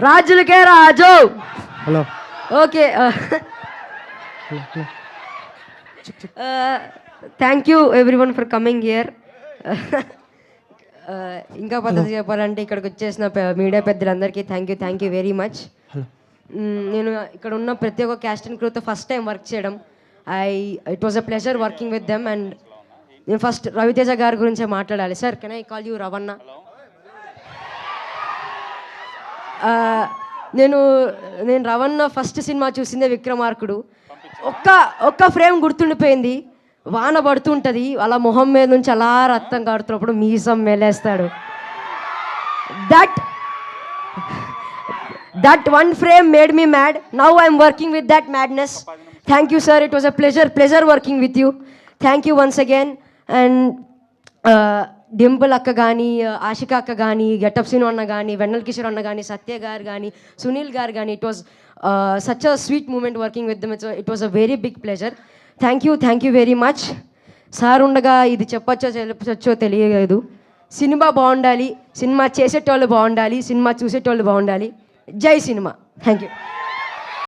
రాజులకే రాజు. Hello. Okay. Thank you everyone for coming here. ఇంకా పద్ధతి చెప్పాలంటే ఇక్కడికి వచ్చేసిన మీడియా పెద్దలందరికీ థ్యాంక్ యూ వెరీ మచ్. నేను ఇక్కడ ఉన్న ప్రతి ఒక్క క్యాస్ట్ అండ్ క్రూతో ఫస్ట్ టైం వర్క్ చేయడం. It was a pleasure working with them. And నేను ఫస్ట్ రవితేజ గారి గురించే మాట్లాడాలి. Sir can I call you Ravana? నేను రవణ ఫస్ట్ సినిమా చూసిందే విక్రమార్కుడు. ఒక్క ఫ్రేమ్ గుర్తుండిపోయింది. వాన పడుతుంటుంది, అలా మొహం మీద నుంచి అలా రక్తం కాడుతున్నప్పుడు మీసం మెలేస్తాడు. That one frame made me mad. Now I'm working with that madness. Thank you sir. It was a pleasure working with you. Thank you once again. And Dimple అక్క కానీ, ఆశిక అక్క కానీ, గెటప్ సీను అన్న కానీ, వెన్నెల కిషోర్ అన్న కానీ, సత్య గారు కానీ, సునీల్ గారు కానీ, it was such a sweet moment working with them. It was a very big pleasure. Thank you very much. Sir ఉండగా ఇది చెప్పచ్చో తెలియలేదు. సినిమా బాగుండాలి, సినిమా చేసేటోళ్ళు బాగుండాలి, సినిమా చూసేటోళ్ళు బాగుండాలి. జై సినిమా. Thank you.